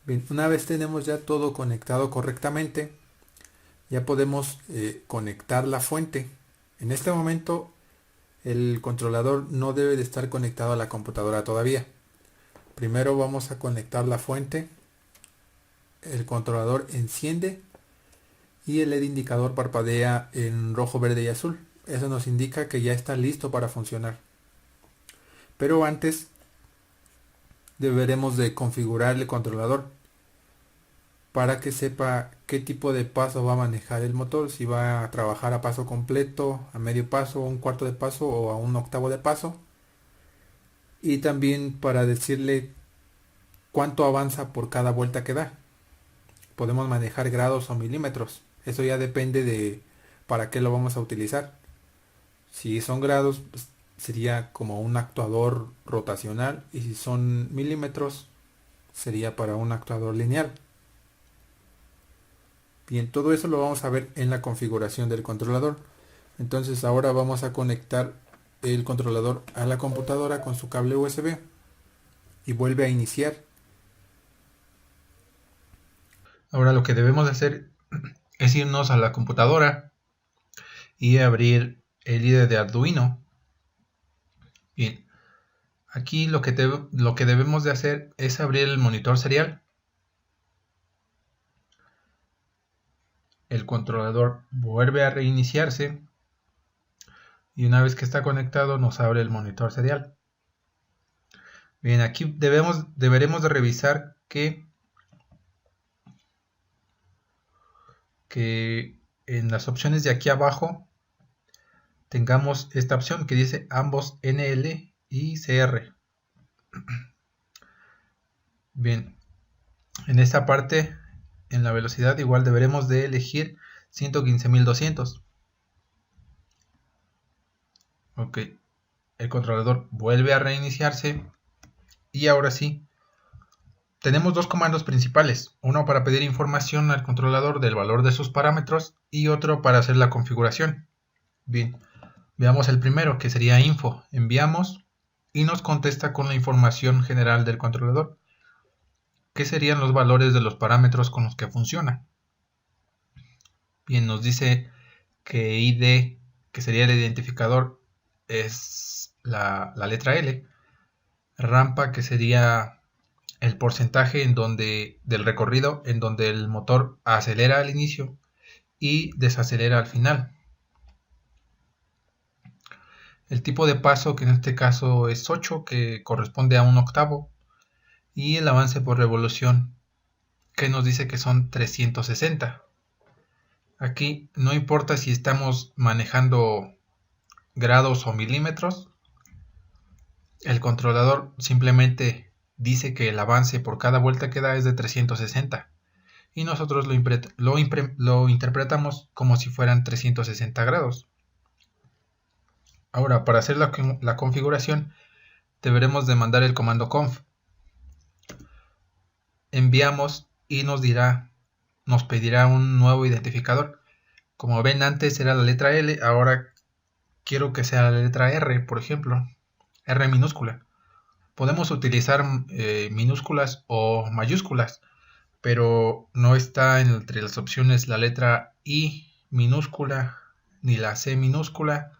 Bien, una vez tenemos ya todo conectado correctamente, ya podemos conectar la fuente. En este momento el controlador no debe de estar conectado a la computadora todavía. Primero vamos a conectar la fuente, el controlador enciende y el LED indicador parpadea en rojo, verde y azul. Eso nos indica que ya está listo para funcionar. Pero antes deberemos de configurar el controlador para que sepa qué tipo de paso va a manejar el motor, si va a trabajar a paso completo, a medio paso, a un cuarto de paso o a un octavo de paso. Y también para decirle cuánto avanza por cada vuelta que da. Podemos manejar grados o milímetros. Eso ya depende de para qué lo vamos a utilizar. Si son grados, pues, sería como un actuador rotacional, y si son milímetros, sería para un actuador lineal. Bien, todo eso lo vamos a ver en la configuración del controlador. Entonces ahora vamos a conectar el controlador a la computadora con su cable USB y vuelve a iniciar. Ahora lo que debemos de hacer es irnos a la computadora y abrir el IDE de Arduino. Bien, aquí lo que debemos de hacer es abrir el monitor serial. El controlador vuelve a reiniciarse y una vez que está conectado nos abre el monitor serial. Bien, aquí deberemos de revisar que en las opciones de aquí abajo tengamos esta opción que dice ambos NL y CR. Bien, en esta parte, en la velocidad, igual deberemos de elegir 115.200. Ok, el controlador vuelve a reiniciarse y ahora sí, tenemos dos comandos principales, uno para pedir información al controlador del valor de sus parámetros y otro para hacer la configuración. Bien, veamos el primero, que sería info. Enviamos y nos contesta con la información general del controlador, que serían los valores de los parámetros con los que funciona. Bien, nos dice que ID, que sería el identificador, es la letra L. Rampa, que sería el porcentaje del recorrido en donde el motor acelera al inicio y desacelera al final. El tipo de paso, que en este caso es 8, que corresponde a un octavo, y el avance por revolución, que nos dice que son 360. Aquí no importa si estamos manejando grados o milímetros, el controlador simplemente dice que el avance por cada vuelta que da es de 360 y nosotros lo interpretamos como si fueran 360 grados. Ahora, para hacer la configuración, deberemos de mandar el comando conf. Enviamos y nos pedirá un nuevo identificador. Como ven, antes era la letra L, ahora quiero que sea la letra R, por ejemplo, R minúscula. Podemos utilizar minúsculas o mayúsculas, pero no está entre las opciones la letra I minúscula, ni la C minúscula,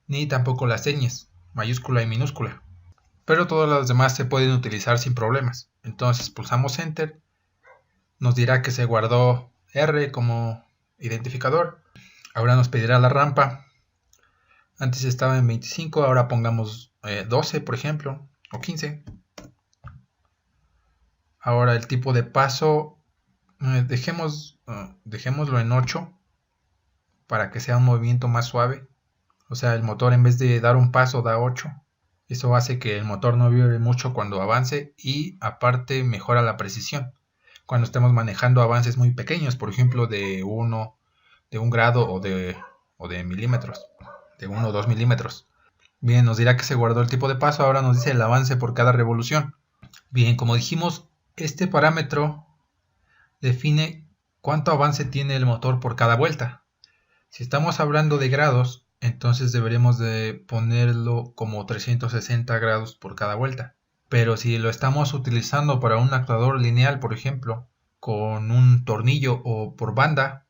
ni tampoco las señas, mayúscula y minúscula. Pero todas las demás se pueden utilizar sin problemas. Entonces pulsamos Enter, nos dirá que se guardó R como identificador. Ahora nos pedirá la rampa. Antes estaba en 25, ahora pongamos 12, por ejemplo, o 15. Ahora el tipo de paso, dejémoslo en 8 para que sea un movimiento más suave. O sea, el motor en vez de dar un paso da 8. Eso hace que el motor no vibre mucho cuando avance y aparte mejora la precisión. Cuando estemos manejando avances muy pequeños, por ejemplo de 1 grado o de milímetros, de 1 o 2 milímetros. Bien, nos dirá que se guardó el tipo de paso, ahora nos dice el avance por cada revolución. Bien, como dijimos, este parámetro define cuánto avance tiene el motor por cada vuelta. Si estamos hablando de grados, entonces deberemos de ponerlo como 360 grados por cada vuelta. Pero si lo estamos utilizando para un actuador lineal, por ejemplo, con un tornillo o por banda,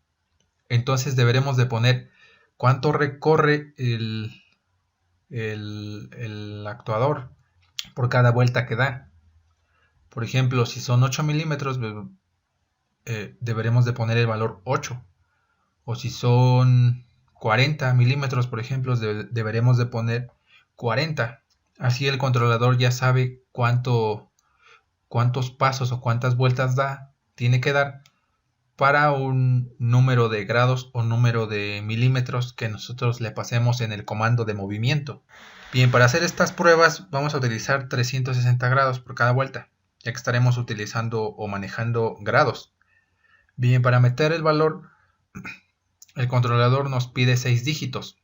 entonces deberemos de poner cuánto recorre el actuador por cada vuelta que da. Por ejemplo, si son 8 milímetros, deberemos de poner el valor 8. O si son 40 milímetros, por ejemplo, deberemos de poner 40. Así el controlador ya sabe cuántos pasos o cuántas vueltas tiene que dar para un número de grados o número de milímetros que nosotros le pasemos en el comando de movimiento. Bien, para hacer estas pruebas vamos a utilizar 360 grados por cada vuelta, ya que estaremos utilizando o manejando grados. Bien, para meter el valor, el controlador nos pide 6 dígitos.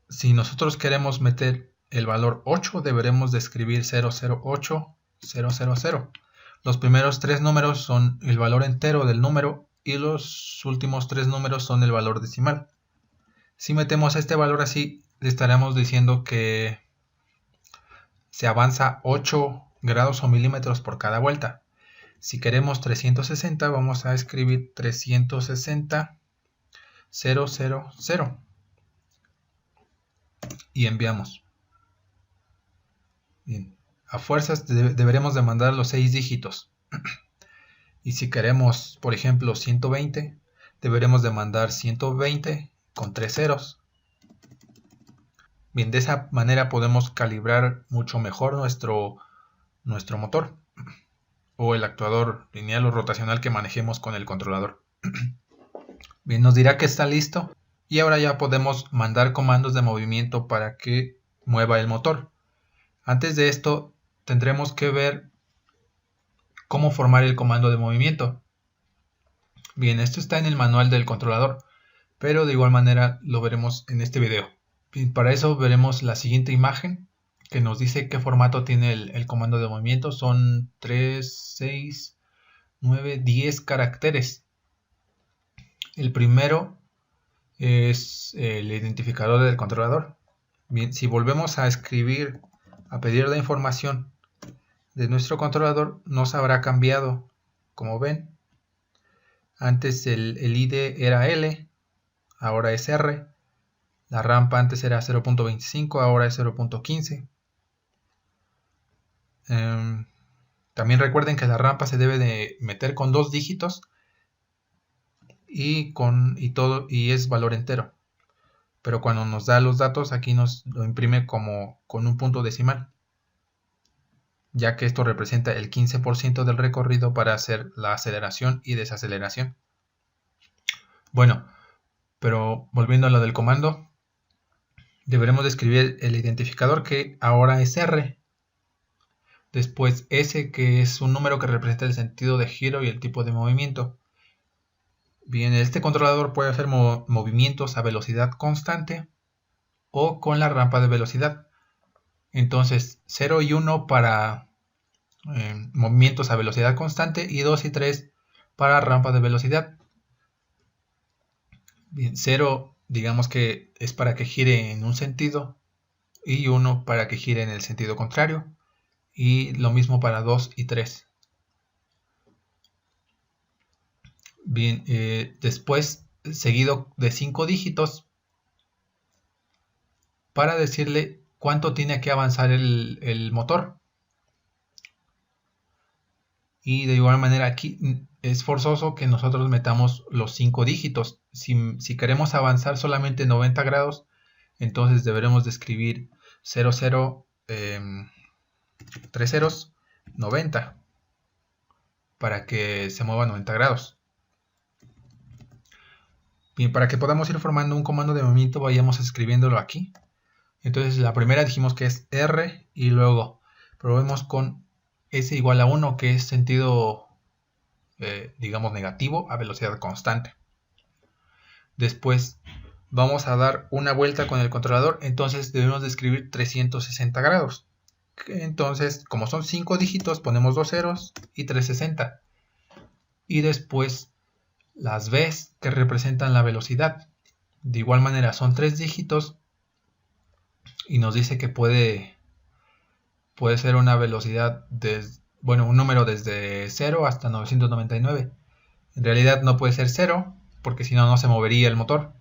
Si nosotros queremos meter el valor 8, deberemos de escribir 008000. Los primeros 3 números son el valor entero del número y los últimos 3 números son el valor decimal. Si metemos este valor así, le estaremos diciendo que se avanza 8 grados o milímetros por cada vuelta. Si queremos 360, vamos a escribir 360 000 y enviamos. Bien, a fuerzas deberemos de mandar los 6 dígitos. Y si queremos, por ejemplo, 120, deberemos de mandar 120 con 3 ceros. Bien, de esa manera podemos calibrar mucho mejor nuestro motor o el actuador lineal o rotacional que manejemos con el controlador. Bien, nos dirá que está listo y ahora ya podemos mandar comandos de movimiento para que mueva el motor. Antes de esto tendremos que ver cómo formar el comando de movimiento. Bien, esto está en el manual del controlador, pero de igual manera lo veremos en este video. Bien, para eso veremos la siguiente imagen que nos dice qué formato tiene el comando de movimiento. Son 3, 6, 9, 10 caracteres. El primero es el identificador del controlador. Bien, si volvemos a escribir, a pedir la información de nuestro controlador, nos habrá cambiado. Como ven, antes el ID era L, ahora es R. La rampa antes era 0.25, ahora es 0.15. También recuerden que la rampa se debe de meter con 2 dígitos y es valor entero. Pero cuando nos da los datos, aquí nos lo imprime como con un punto decimal, ya que esto representa el 15% del recorrido para hacer la aceleración y desaceleración. Bueno, pero volviendo a lo del comando, deberemos de escribir el identificador, que ahora es R. Después S, que es un número que representa el sentido de giro y el tipo de movimiento. Bien, este controlador puede hacer movimientos a velocidad constante o con la rampa de velocidad. Entonces 0 y 1 para movimientos a velocidad constante y 2 y 3 para rampa de velocidad. Bien, 0 digamos que es para que gire en un sentido y 1 para que gire en el sentido contrario, y lo mismo para 2 y 3. Bien, después seguido de 5 dígitos para decirle cuánto tiene que avanzar el motor. Y de igual manera aquí es forzoso que nosotros metamos los 5 dígitos. Si queremos avanzar solamente 90 grados, entonces deberemos de escribir 00, 3 ceros, 90, para que se mueva 90 grados. Bien, para que podamos ir formando un comando de movimiento, vayamos escribiéndolo aquí. Entonces la primera dijimos que es R, y luego probemos con S igual a 1, que es sentido, digamos, negativo a velocidad constante. Después vamos a dar una vuelta con el controlador, entonces debemos de escribir 360 grados. Entonces, como son 5 dígitos, ponemos 2 ceros y 360. Y después las V's, que representan la velocidad. De igual manera son 3 dígitos y nos dice que puede puede ser una velocidad un número desde 0 hasta 999. En realidad no puede ser 0, porque si no, no se movería el motor.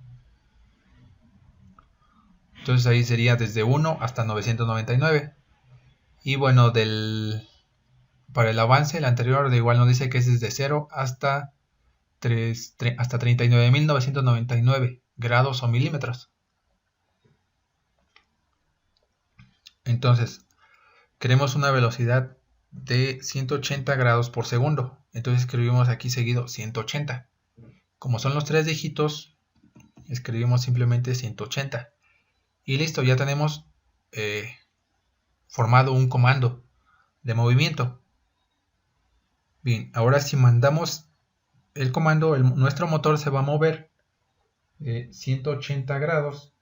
Entonces ahí sería desde 1 hasta 999. Y bueno, para el avance, el anterior de igual nos dice que es desde 0 hasta 39.999 grados o milímetros. Entonces, queremos una velocidad de 180 grados por segundo. Entonces escribimos aquí seguido 180. Como son los 3 dígitos, escribimos simplemente 180. Y listo, ya tenemos formado un comando de movimiento. Bien, ahora si mandamos el comando, nuestro motor se va a mover 180 grados,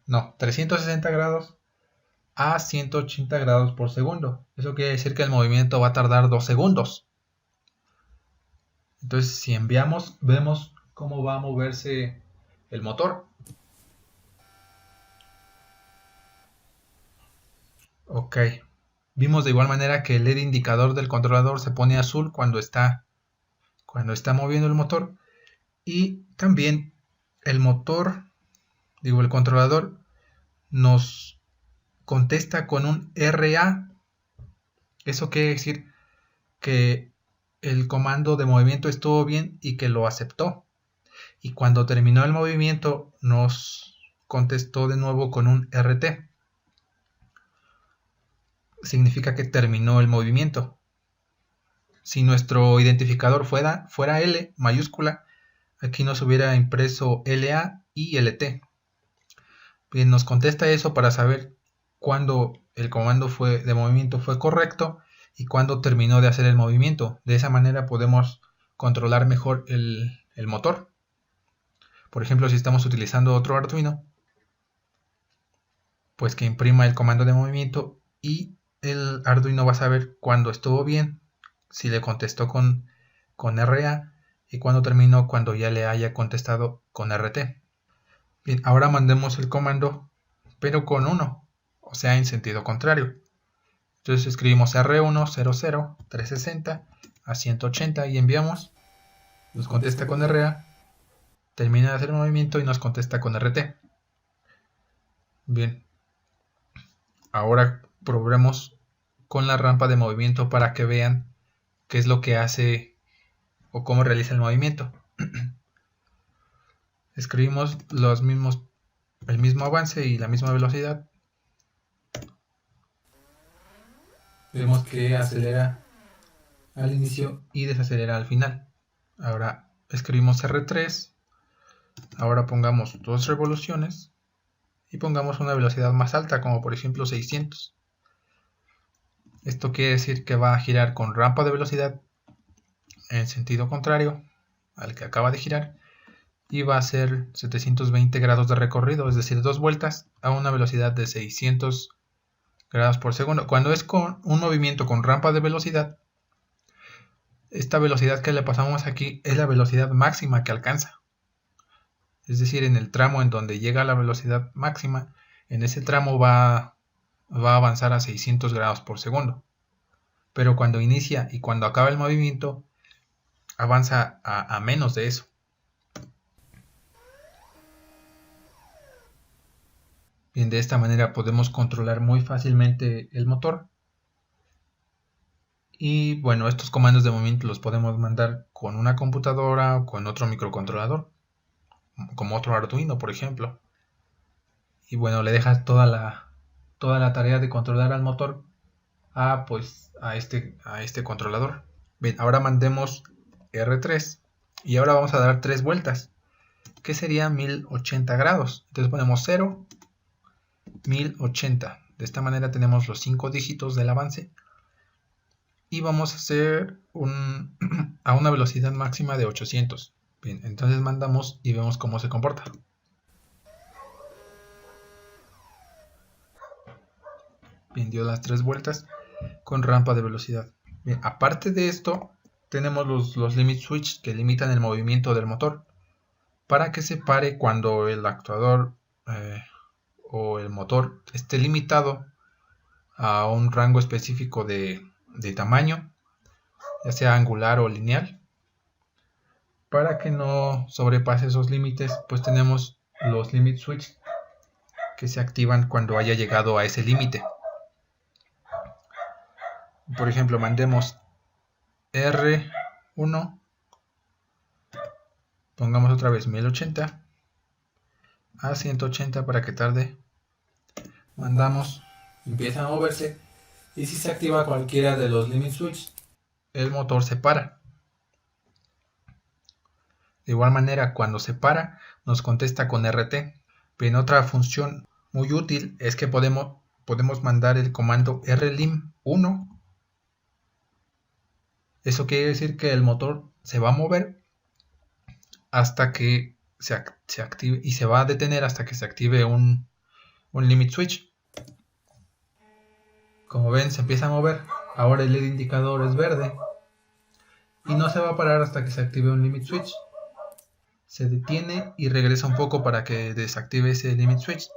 no, 360 grados a 180 grados por segundo. Eso quiere decir que el movimiento va a tardar 2 segundos. Entonces, si enviamos, vemos cómo va a moverse el motor. Ok. Vimos de igual manera que el LED indicador del controlador se pone azul cuando está moviendo el motor. Y también el controlador nos contesta con un RA. Eso quiere decir que el comando de movimiento estuvo bien y que lo aceptó. Y cuando terminó el movimiento nos contestó de nuevo con un RT. Significa que terminó el movimiento. Si nuestro identificador fuera L mayúscula, aquí nos hubiera impreso LA y LT. Bien, nos contesta eso para saber cuándo el comando de movimiento fue correcto y cuándo terminó de hacer el movimiento. De esa manera podemos controlar mejor el motor. Por ejemplo, si estamos utilizando otro Arduino, pues que imprima el comando de movimiento y el Arduino va a saber cuándo estuvo bien, si le contestó con RA, y cuándo terminó, cuando ya le haya contestado con RT. Bien, ahora mandemos el comando, pero con 1, o sea, en sentido contrario. Entonces escribimos R1 00 360 a 180 y enviamos. Nos contesta con RA, termina de hacer el movimiento y nos contesta con RT. Bien, ahora probemos con la rampa de movimiento para que vean qué es lo que hace o cómo realiza el movimiento. Escribimos el mismo avance y la misma velocidad. Vemos que acelera al inicio y desacelera al final. Ahora escribimos R3. Ahora pongamos 2 revoluciones y pongamos una velocidad más alta, como por ejemplo 600. Esto quiere decir que va a girar con rampa de velocidad en sentido contrario al que acaba de girar y va a hacer 720 grados de recorrido, es decir, 2 vueltas a una velocidad de 600 grados por segundo. Cuando es con un movimiento con rampa de velocidad, esta velocidad que le pasamos aquí es la velocidad máxima que alcanza. Es decir, en el tramo en donde llega a la velocidad máxima, en ese tramo va a avanzar a 600 grados por segundo. Pero cuando inicia y cuando acaba el movimiento, avanza a menos de eso. Bien, de esta manera podemos controlar muy fácilmente el motor. Y bueno, estos comandos de movimiento los podemos mandar con una computadora o con otro microcontrolador, como otro Arduino, por ejemplo. Y bueno, le dejas toda la tarea de controlar al motor a este controlador. Bien, ahora mandemos R3 y ahora vamos a dar 3 vueltas, que sería 1080 grados. Entonces ponemos 0, 1080. De esta manera tenemos los 5 dígitos del avance y vamos a hacer a una velocidad máxima de 800. Bien, entonces mandamos y vemos cómo se comporta. Bien, dio las 3 vueltas con rampa de velocidad. Bien, aparte de esto, tenemos los limit switch que limitan el movimiento del motor para que se pare cuando el actuador o el motor esté limitado a un rango específico de tamaño, ya sea angular o lineal. Para que no sobrepase esos límites, pues tenemos los limit switch que se activan cuando haya llegado a ese límite. Por ejemplo, mandemos R1, pongamos otra vez 1080 a 180 para que tarde. Mandamos, empieza a moverse, y si se activa cualquiera de los limit switch, el motor se para. De igual manera, cuando se para, nos contesta con RT. Bien, otra función muy útil es que podemos mandar el comando rlim1. Eso quiere decir que el motor se va a mover hasta que se active, y se va a detener hasta que se active un limit switch. Como ven, se empieza a mover. Ahora el LED indicador es verde y no se va a parar hasta que se active un limit switch. Se detiene y regresa un poco para que desactive ese limit switch,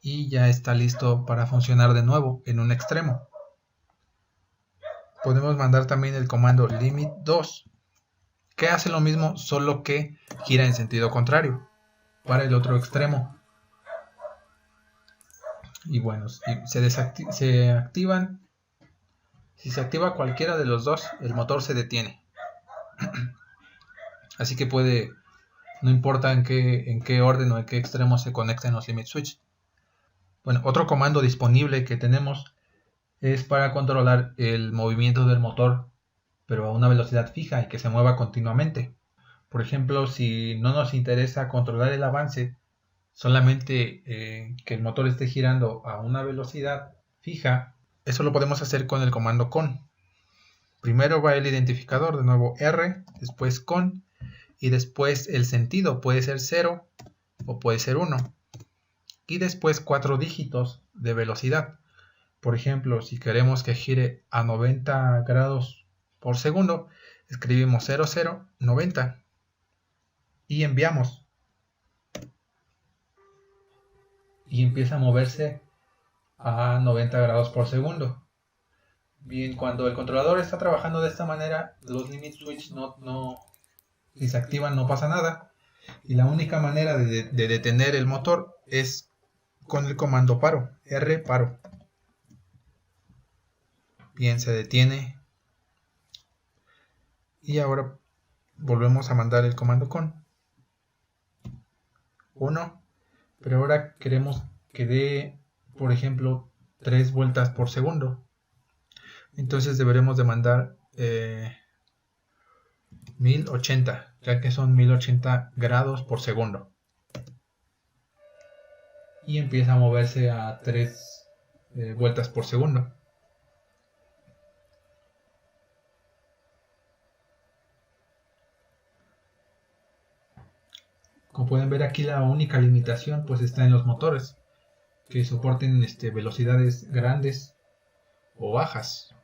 y ya está listo para funcionar de nuevo en un extremo. Podemos mandar también el comando limit2, que hace lo mismo, solo que gira en sentido contrario para el otro extremo. Y bueno, se activan. Si se activa cualquiera de los dos, el motor se detiene. Así que no importa en qué orden o en qué extremo se conecten los limit switch. Bueno, otro comando disponible que tenemos es para controlar el movimiento del motor, pero a una velocidad fija y que se mueva continuamente. Por ejemplo, si no nos interesa controlar el avance, solamente que el motor esté girando a una velocidad fija, eso lo podemos hacer con el comando con. Primero va el identificador, de nuevo R, después con, y después el sentido, puede ser 0 o puede ser 1. Y después 4 dígitos de velocidad. Por ejemplo, si queremos que gire a 90 grados por segundo, escribimos 0090 y enviamos. Y empieza a moverse a 90 grados por segundo. Bien, cuando el controlador está trabajando de esta manera, los limit switch si se activan no pasa nada. Y la única manera de detener el motor es con el comando paro, R paro. Bien, se detiene. Y ahora volvemos a mandar el comando con 1. Pero ahora queremos que dé, por ejemplo, 3 vueltas por segundo. Entonces deberemos de mandar 1080, ya que son 1080 grados por segundo. Y empieza a moverse a 3 vueltas por segundo. Como pueden ver aquí, la única limitación pues está en los motores, que soporten velocidades grandes o bajas.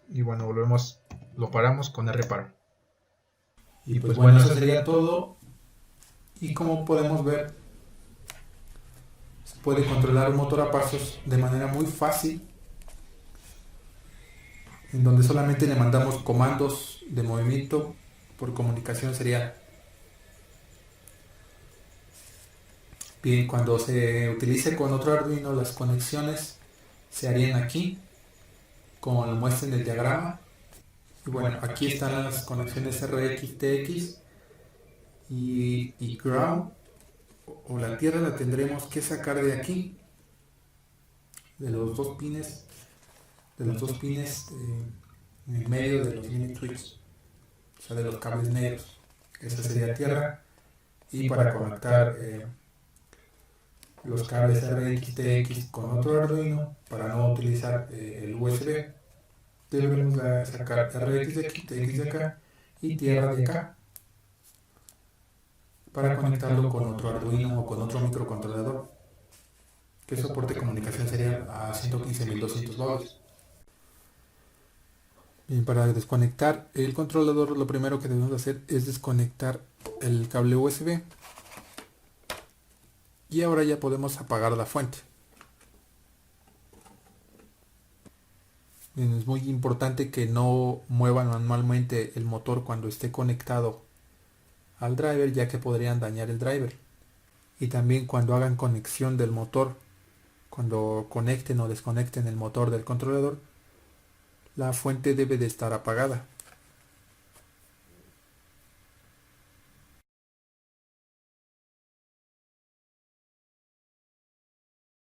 Y bueno, lo paramos con R paro. Y pues bueno, eso sería todo. Y como podemos ver, se puede controlar un motor a pasos de manera muy fácil, en donde solamente le mandamos comandos de movimiento. Por comunicación sería bien. Cuando se utilice con otro Arduino, las conexiones se harían aquí, como lo muestra en el diagrama. Y bueno, aquí están las conexiones RX, TX y ground, o la tierra la tendremos que sacar de aquí, de los dos pines en medio de los limit switch, o sea, de los cables negros. Esa sería tierra. Y para conectar los cables RX, TX con otro Arduino, para no utilizar el USB, debemos sacar RX de aquí, TX de acá y tierra de acá, para conectarlo con otro Arduino o con otro microcontrolador, que soporte comunicación sería a 115.200 volts. Bien, para desconectar el controlador, lo primero que debemos hacer es desconectar el cable USB. Y ahora ya podemos apagar la fuente. Bien, es muy importante que no muevan manualmente el motor cuando esté conectado al driver, ya que podrían dañar el driver. Y también cuando hagan conexión del motor, cuando conecten o desconecten el motor del controlador, la fuente debe de estar apagada.